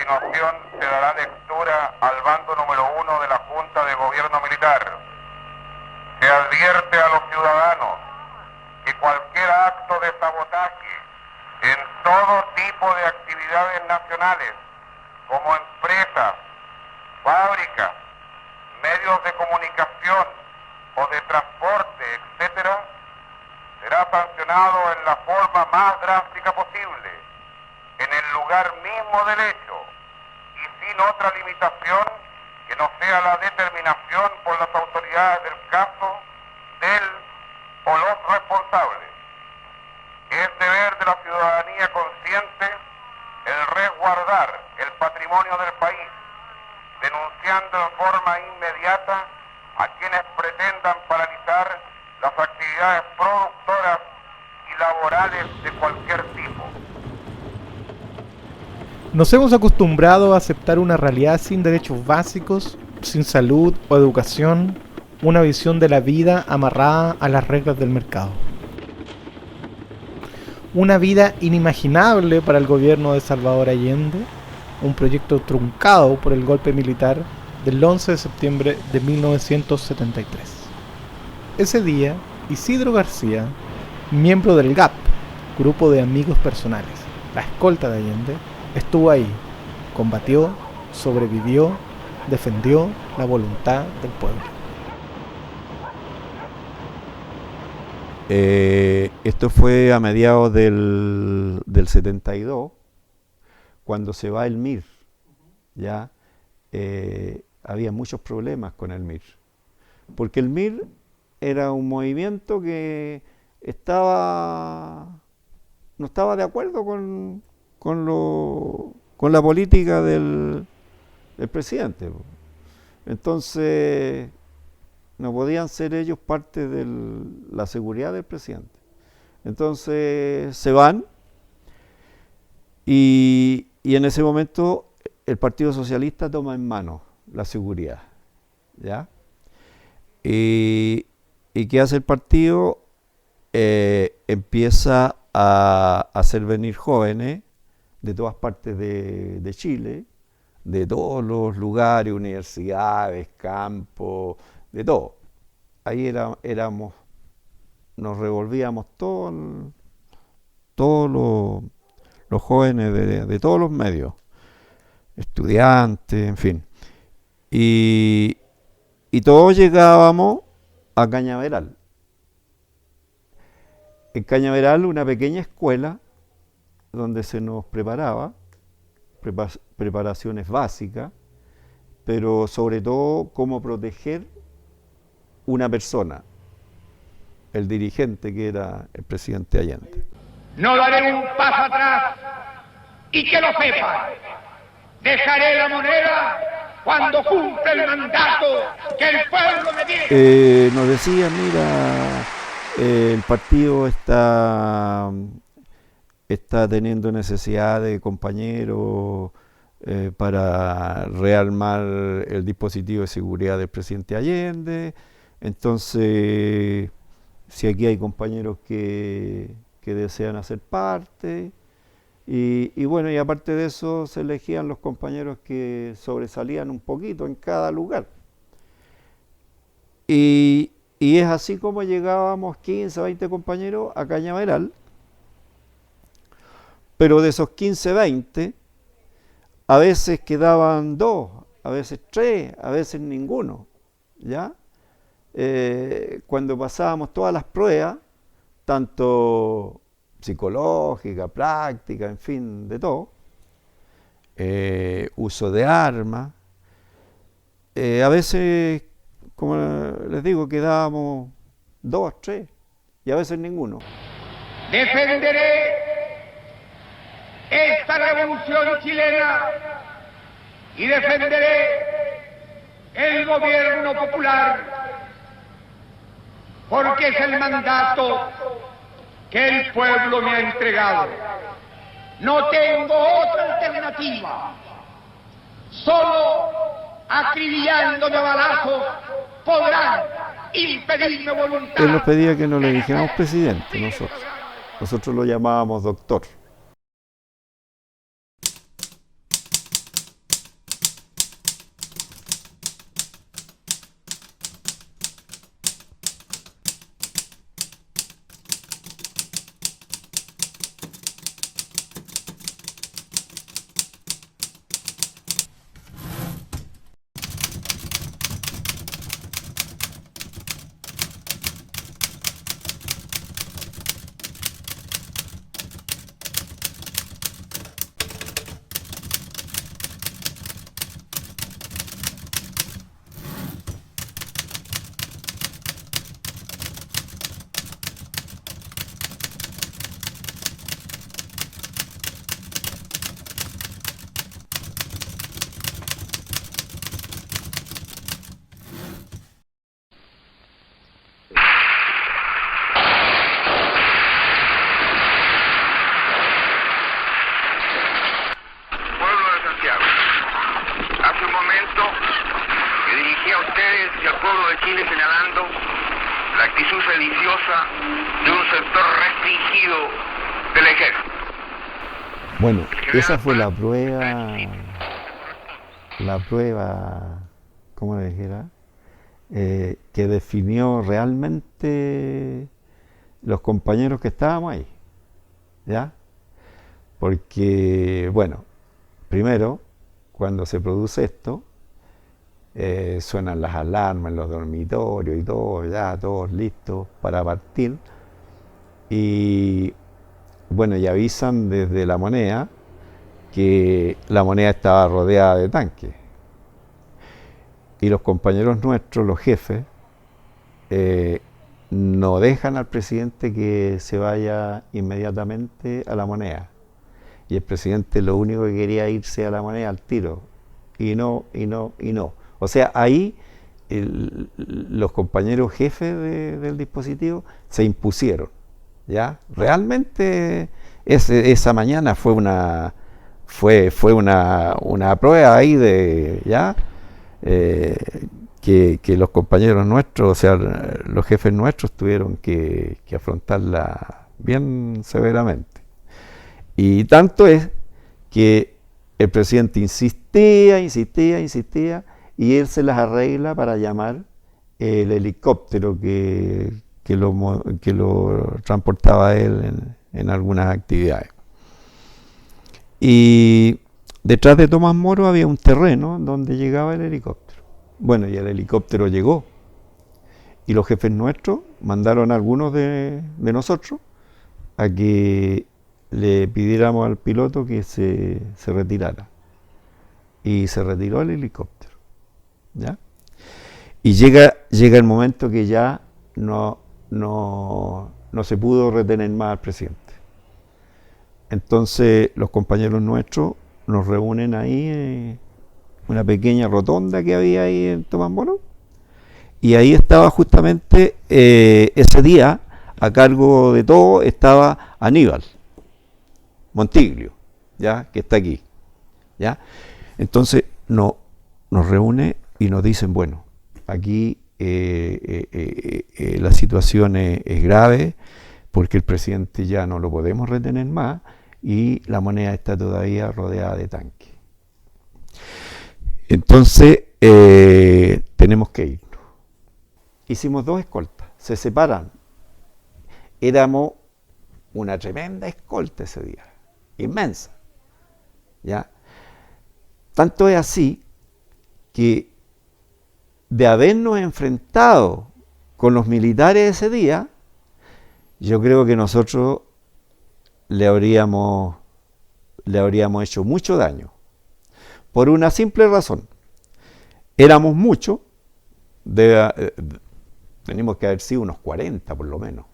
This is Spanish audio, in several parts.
continuación se dará lectura al bando número 1 de la Junta de Gobierno Militar. Se advierte a los ciudadanos que cualquier acto de sabotaje en todo tipo de actividades nacionales, como empresas, fábricas, medios de comunicación o de transporte, etcétera, será sancionado en la forma más drástica posible, en el lugar mismo del hecho y sin otra limitación que no sea la determinación por las autoridades del caso del o los responsables. Es deber de la ciudadanía consciente el resguardar el patrimonio del país, denunciando en forma inmediata a quienes pretendan paralizar las actividades productoras y laborales de cualquier tipo. Nos hemos acostumbrado a aceptar una realidad sin derechos básicos, sin salud o educación, una visión de la vida amarrada a las reglas del mercado. Una vida inimaginable para el gobierno de Salvador Allende, un proyecto truncado por el golpe militar del 11 de septiembre de 1973. Ese día, Isidro García, miembro del GAP, Grupo de Amigos Personales, la escolta de Allende, estuvo ahí, combatió, sobrevivió, defendió la voluntad del pueblo. Esto fue a mediados del 72, cuando se va el MIR. Ya había muchos problemas con el MIR, porque el MIR era un movimiento que no estaba de acuerdo con la política del presidente. Entonces no podían ser ellos parte de la seguridad del presidente. Entonces se van y en ese momento el Partido Socialista toma en mano la seguridad, ¿ya? ¿Y qué hace el partido? Empieza a hacer venir jóvenes de todas partes de Chile, de todos los lugares, universidades, campos, de todo. Ahí nos revolvíamos todos los jóvenes de todos los medios, estudiantes, en fin. Y todos llegábamos a Cañaveral. En Cañaveral, una pequeña escuela donde se nos preparaba, preparaciones básicas, pero sobre todo cómo proteger una persona, el dirigente que era el presidente Allende. No daré un paso atrás y que lo sepan. Dejaré la moneda cuando cumpla el mandato que el pueblo me diera. Nos decían, mira, el partido está teniendo necesidad de compañeros para rearmar el dispositivo de seguridad del presidente Allende. Entonces, si aquí hay compañeros que desean hacer parte, y bueno, y aparte de eso se elegían los compañeros que sobresalían un poquito en cada lugar. Y es así como llegábamos 15, 20 compañeros a Cañaveral, pero de esos 15, 20, a veces quedaban 2, a veces 3, a veces ninguno, ¿ya? Cuando pasábamos todas las pruebas, tanto psicológica, práctica, en fin, de todo, uso de armas, a veces, como les digo, quedábamos 2, 3 y a veces ninguno. Defenderé esta revolución chilena y defenderé el gobierno popular, porque es el mandato que el pueblo me ha entregado. No tengo otra alternativa. Solo acribillándome a balazos podrán impedirme voluntad. Él nos pedía que no le dijéramos presidente nosotros. Nosotros lo llamábamos doctor. hacia el pueblo de Chile señalando la actitud sediciosa de un sector restringido del ejército. Bueno, esa fue la prueba, ¿cómo le dijera? Que definió realmente los compañeros que estábamos ahí, ¿ya? Porque, bueno, primero, cuando se produce esto, suenan las alarmas en los dormitorios y todo, ya todos listos para partir. Y bueno, y avisan desde La Moneda que La Moneda estaba rodeada de tanques. Y los compañeros nuestros, los jefes, no dejan al presidente que se vaya inmediatamente a La Moneda. Y el presidente lo único que quería irse a La Moneda al tiro. Y no. O sea, ahí los compañeros jefes del dispositivo se impusieron, ¿ya? Realmente esa mañana fue una prueba ahí de, ¿ya? Que los compañeros nuestros, o sea, los jefes nuestros tuvieron que afrontarla bien severamente. Y tanto es que el presidente insistía, y él se las arregla para llamar el helicóptero que lo transportaba él en algunas actividades. Y detrás de Tomás Moro había un terreno donde llegaba el helicóptero. Bueno, y el helicóptero llegó. Y los jefes nuestros mandaron a algunos de nosotros a que le pidiéramos al piloto que se retirara. Y se retiró el helicóptero, ¿ya? Y llega el momento que ya no se pudo retener más al presidente. Entonces los compañeros nuestros nos reúnen ahí en una pequeña rotonda que había ahí en Tomás Moro, y ahí estaba justamente ese día, a cargo de todo, estaba Aníbal Montiglio, ¿ya? Que está aquí, ¿ya? Entonces nos reúne y nos dicen, bueno, aquí la situación es grave porque el presidente ya no lo podemos retener más y La Moneda está todavía rodeada de tanques. Entonces tenemos que irnos. Hicimos 2 escoltas, se separan. Éramos una tremenda escolta ese día, inmensa, ¿ya? Tanto es así que de habernos enfrentado con los militares ese día, yo creo que nosotros le habríamos hecho mucho daño. Por una simple razón. Éramos muchos, teníamos que haber sido unos 40 por lo menos,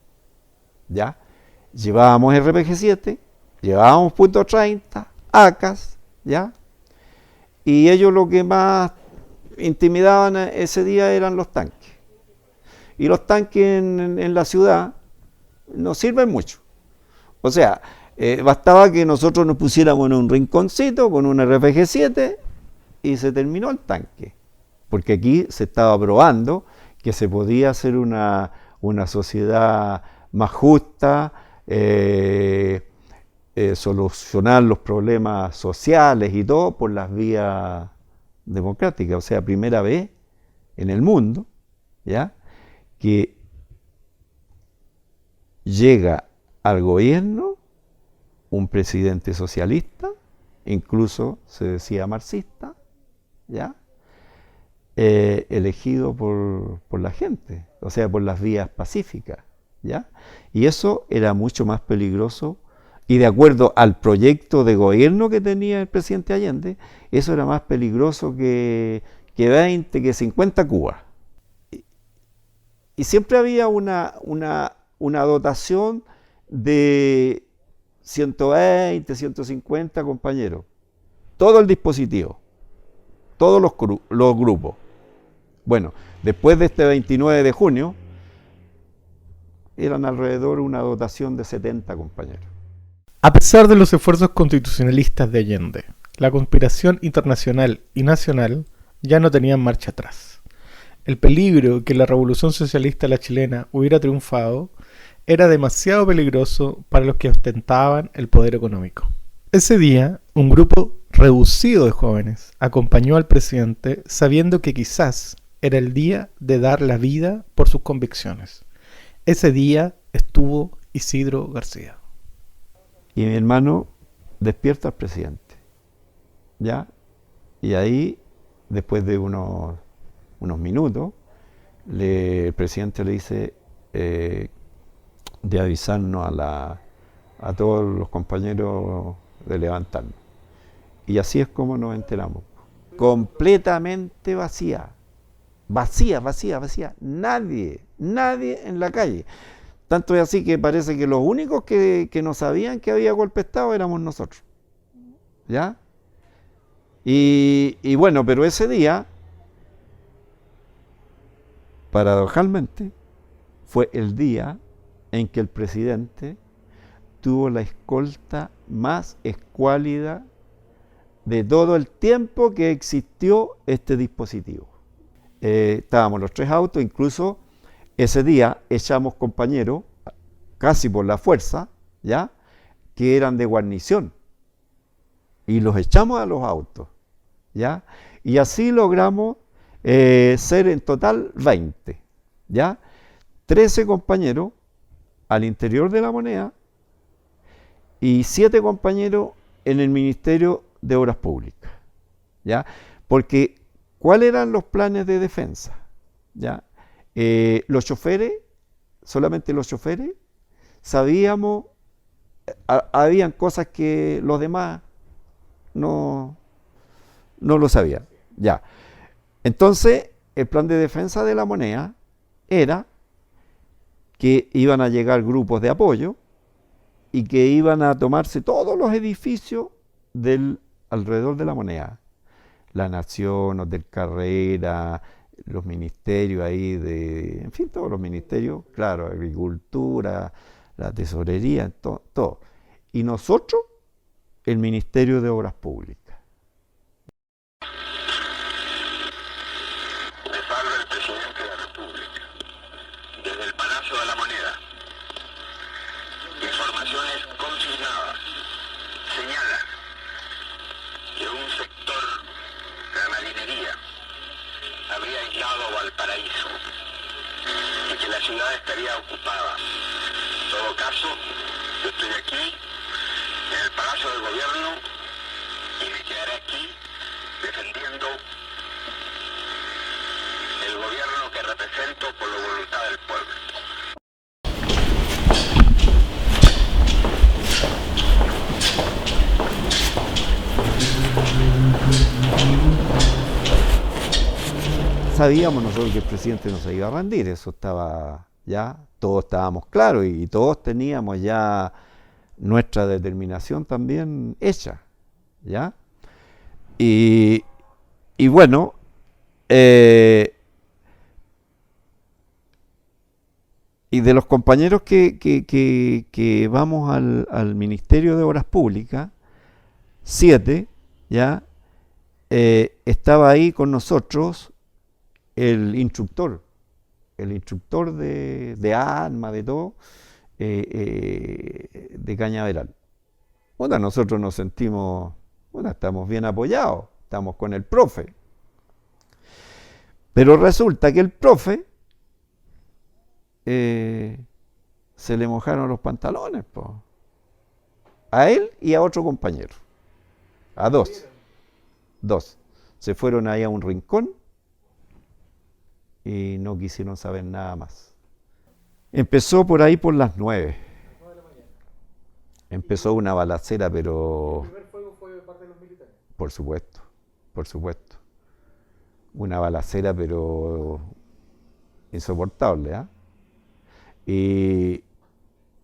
¿ya? Llevábamos RPG-7, llevábamos .30, ACAS, ¿ya? Y ellos lo que más intimidaban ese día eran los tanques. Y los tanques en la ciudad no sirven mucho. O sea, bastaba que nosotros nos pusiéramos en un rinconcito con un RPG-7 y se terminó el tanque. Porque aquí se estaba probando que se podía hacer una sociedad más justa, solucionar los problemas sociales y todo por las vías democráticas. O sea, primera vez en el mundo, ¿ya?, que llega al gobierno un presidente socialista, incluso se decía marxista, ¿ya?, elegido por la gente, o sea, por las vías pacíficas, ¿ya? Y eso era mucho más peligroso, y de acuerdo al proyecto de gobierno que tenía el presidente Allende, eso era más peligroso que 20, que 50 Cubas. Y siempre había una dotación de 120, 150 compañeros. Todo el dispositivo, todos los grupos. Bueno, después de este 29 de junio, eran alrededor una dotación de 70 compañeros. A pesar de los esfuerzos constitucionalistas de Allende, la conspiración internacional y nacional ya no tenían marcha atrás. El peligro que la revolución socialista la chilena hubiera triunfado era demasiado peligroso para los que ostentaban el poder económico. Ese día, un grupo reducido de jóvenes acompañó al presidente sabiendo que quizás era el día de dar la vida por sus convicciones. Ese día estuvo Isidro García. Y mi hermano despierta al presidente, ¿ya? Y ahí, después de unos minutos, el presidente le dice de avisarnos a todos los compañeros de levantarnos. Y así es como nos enteramos. Completamente vacía. Vacía. Nadie en la calle. Tanto es así que parece que los únicos que no sabían que había golpe de Estado éramos nosotros. ¿Ya? Y bueno, pero ese día, paradojalmente, fue el día en que el presidente tuvo la escolta más escuálida de todo el tiempo que existió este dispositivo. Estábamos los tres autos, incluso ese día echamos compañeros, casi por la fuerza, ¿ya?, que eran de guarnición, y los echamos a los autos, ¿ya? Y así logramos ser en total 20, ¿ya? 13 compañeros al interior de la Moneda y 7 compañeros en el Ministerio de Obras Públicas, ¿ya? Porque, ¿cuáles eran los planes de defensa? ¿Ya? Los choferes, solamente los choferes, sabíamos, habían cosas que los demás no lo sabían. Ya. Entonces, el plan de defensa de la Moneda era que iban a llegar grupos de apoyo y que iban a tomarse todos los edificios alrededor de la Moneda. La Nación, Hotel Carrera, los ministerios ahí en fin, todos los ministerios, claro, Agricultura, la Tesorería, todo. Y nosotros, el Ministerio de Obras Públicas. Les habla el presidente de la República, desde el Palacio de la Moneda. Informaciones consignadas señalan que un sector de la marinería habría aislado Valparaíso y que la ciudad estaría ocupada. En todo caso, yo estoy aquí en el Palacio del Gobierno y me quedaré aquí defendiendo el gobierno que represento por la voluntad del pueblo. Sabíamos nosotros que el presidente no se iba a rendir, eso estaba ya, todos estábamos claros y todos teníamos ya nuestra determinación también hecha, ¿ya? Y bueno, y de los compañeros que vamos al Ministerio de Obras Públicas, 7, ¿ya? Estaba ahí con nosotros el instructor de armas, de todo, de Cañaveral. Bueno, nosotros nos sentimos, estamos bien apoyados, estamos con el profe. Pero resulta que el profe se le mojaron los pantalones, po. A él y a otro compañero. A dos. Se fueron ahí a un rincón y no quisieron saber nada más. Empezó por ahí por las 9. Empezó una balacera, pero... ¿El primer fuego fue de parte de los militares? Por supuesto. Una balacera, pero insoportable, ¿ah? Y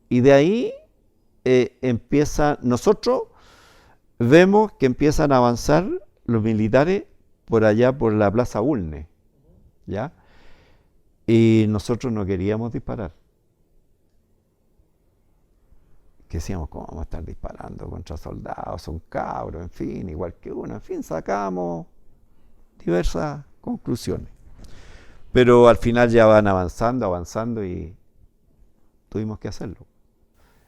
de ahí nosotros vemos que empiezan a avanzar los militares por allá por la Plaza Bulnes, ¿ya? Y nosotros no queríamos disparar. Que decíamos, ¿cómo vamos a estar disparando contra soldados? Son cabros, en fin, igual que uno. En fin, sacamos diversas conclusiones. Pero al final ya van avanzando y tuvimos que hacerlo.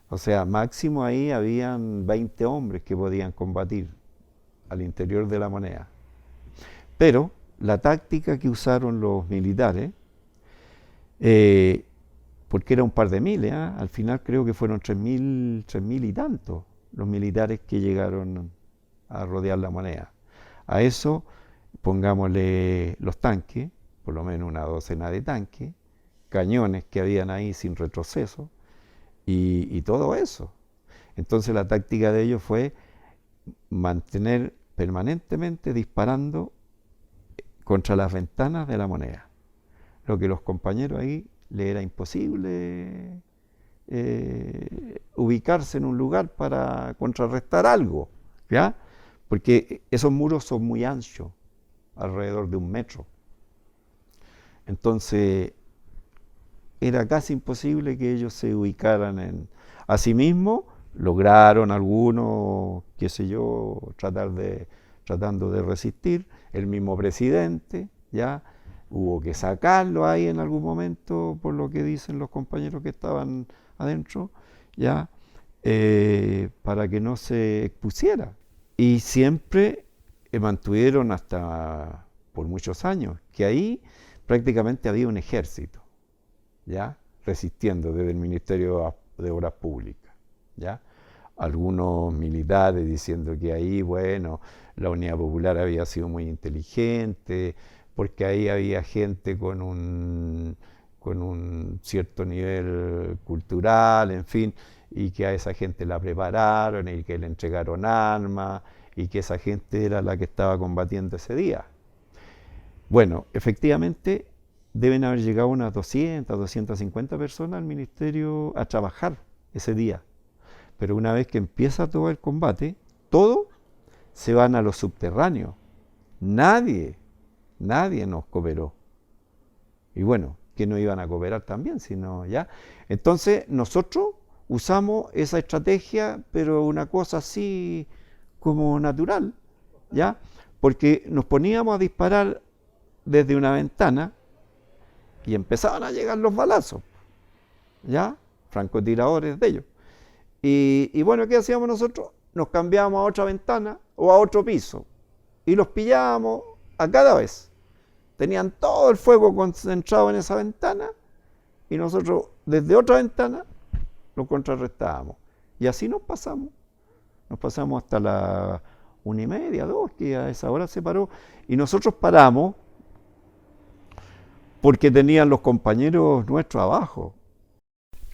O sea, máximo ahí habían 20 hombres que podían combatir al interior de la Moneda. Pero la táctica que usaron los militares, porque era un par de miles, al final creo que fueron 3.000 y tantos los militares que llegaron a rodear la Moneda. A eso pongámosle los tanques, por lo menos una docena de tanques, cañones que habían ahí sin retroceso, y todo eso. Entonces la táctica de ellos fue mantener permanentemente disparando contra las ventanas de la Moneda, lo que los compañeros ahí le era imposible ubicarse en un lugar para contrarrestar algo, ¿ya? Porque esos muros son muy anchos, alrededor de 1 metro. Entonces era casi imposible que ellos se ubicaran en... Asimismo, lograron algunos, qué sé yo, tratando de resistir. El mismo presidente, ya, hubo que sacarlo ahí en algún momento, por lo que dicen los compañeros que estaban adentro, ya, para que no se expusiera. Y siempre mantuvieron hasta por muchos años, que ahí prácticamente había un ejército, ¿ya? Resistiendo desde el Ministerio de Obras Públicas, ¿ya? Algunos militares diciendo que ahí, bueno, la Unidad Popular había sido muy inteligente, porque ahí había gente con un cierto nivel cultural, en fin, y que a esa gente la prepararon y que le entregaron armas y que esa gente era la que estaba combatiendo ese día. Bueno, efectivamente deben haber llegado unas 200, 250 personas al ministerio a trabajar ese día. Pero una vez que empieza todo el combate, todos se van a los subterráneos. Nadie nos cooperó. Y bueno, que no iban a cooperar también, sino ya. Entonces nosotros usamos esa estrategia, pero una cosa así como natural, ¿ya? Porque nos poníamos a disparar desde una ventana y empezaban a llegar los balazos, ¿ya? Francotiradores de ellos. Y bueno, ¿qué hacíamos nosotros? Nos cambiábamos a otra ventana o a otro piso y los pillábamos a cada vez. Tenían todo el fuego concentrado en esa ventana y nosotros desde otra ventana lo contrarrestábamos. Y así nos pasamos. Nos pasamos hasta las 1:30, 2, que a esa hora se paró. Y nosotros paramos porque tenían los compañeros nuestros abajo.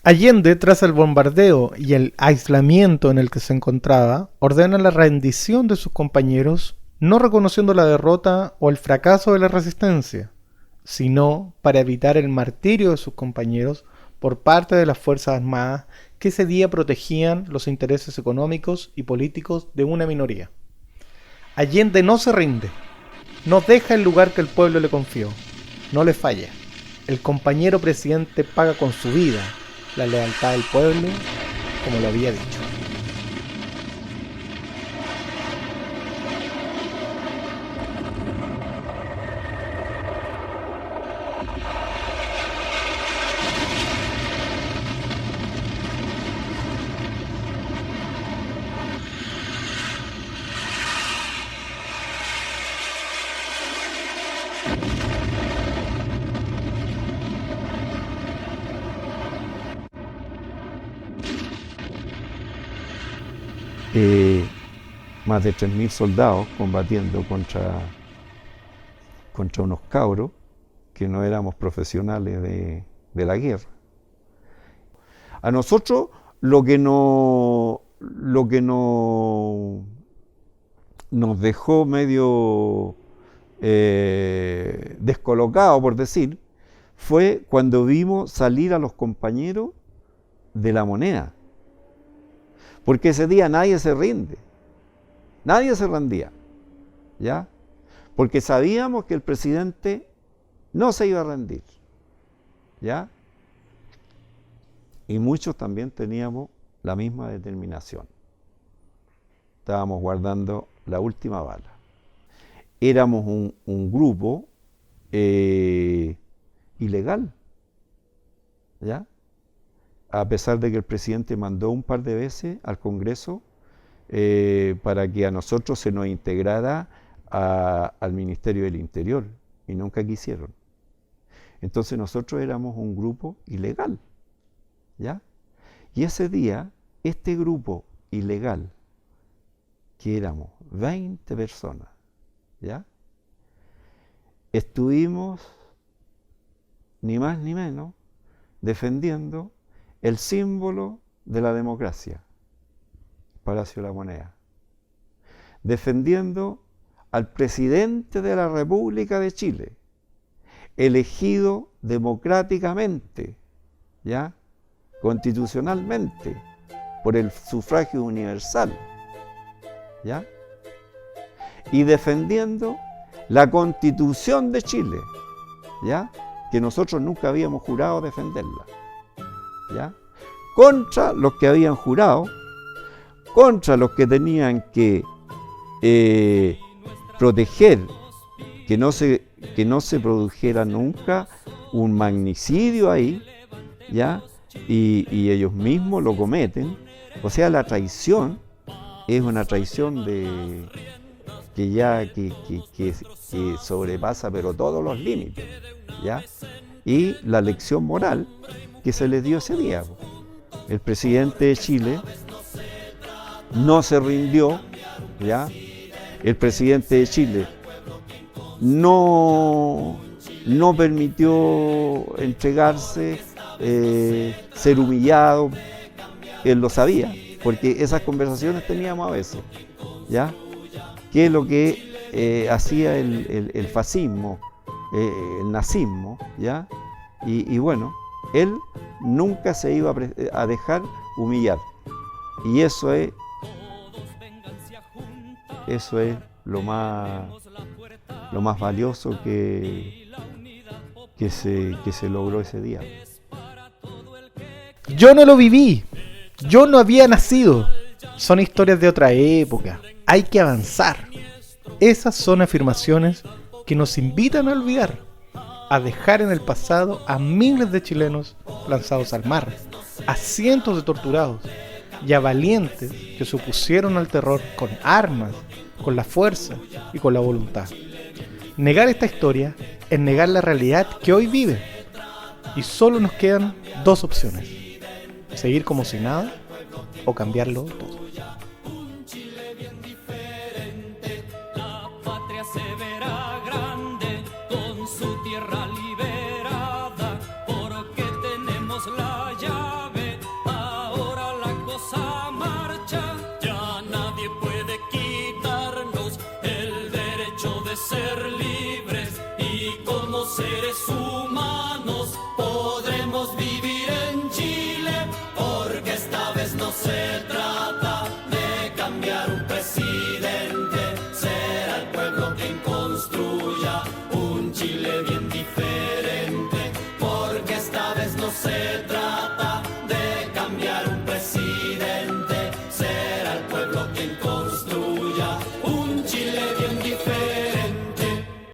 Allende, tras el bombardeo y el aislamiento en el que se encontraba, ordena la rendición de sus compañeros, no reconociendo la derrota o el fracaso de la resistencia, sino para evitar el martirio de sus compañeros por parte de las Fuerzas Armadas que ese día protegían los intereses económicos y políticos de una minoría. Allende no se rinde, no deja el lugar que el pueblo le confió, no le falla. El compañero presidente paga con su vida la lealtad del pueblo, como lo había dicho. Más de 3.000 soldados combatiendo contra unos cabros que no éramos profesionales de la guerra. A nosotros lo que nos dejó medio descolocado, por decir, fue cuando vimos salir a los compañeros de la Moneda. Porque ese día nadie se rinde, nadie se rendía, ¿ya? Porque sabíamos que el presidente no se iba a rendir, ¿ya? Y muchos también teníamos la misma determinación. Estábamos guardando la última bala. Éramos un grupo ilegal, ¿ya? A pesar de que el presidente mandó un par de veces al Congreso para que a nosotros se nos integrara al Ministerio del Interior, y nunca quisieron. Entonces nosotros éramos un grupo ilegal, ¿ya? Y ese día, este grupo ilegal, que éramos 20 personas, ¿ya? Estuvimos, ni más ni menos, defendiendo el símbolo de la democracia, Palacio de la Moneda, defendiendo al presidente de la República de Chile, elegido democráticamente, ¿ya? Constitucionalmente, por el sufragio universal, ¿ya? Y defendiendo la Constitución de Chile, ¿ya? Que nosotros nunca habíamos jurado defenderla, ¿ya? Contra los que habían jurado, contra los que tenían que proteger que no se produjera nunca un magnicidio ahí, ¿ya? Y ellos mismos lo cometen. O sea, la traición es una traición que sobrepasa pero todos los límites, ¿ya? Y la lección moral que se les dio ese día. El presidente de Chile no se rindió, ¿ya? El presidente de Chile no permitió entregarse, ser humillado. Él lo sabía, porque esas conversaciones teníamos a veces, ¿ya? ¿Qué es lo que hacía el fascismo, el nazismo, ¿ya? Y bueno, él nunca se iba a dejar humillar. Y eso es lo más valioso que se logró ese día. Yo no lo viví, yo no había nacido. Son historias de otra época. Hay que avanzar. Esas son afirmaciones que nos invitan a olvidar, a dejar en el pasado a miles de chilenos lanzados al mar, a cientos de torturados y a valientes que se opusieron al terror con armas, con la fuerza y con la voluntad. Negar esta historia es negar la realidad que hoy vive, y solo nos quedan dos opciones: seguir como si nada o cambiarlo todo. Ser libres y como seres humanos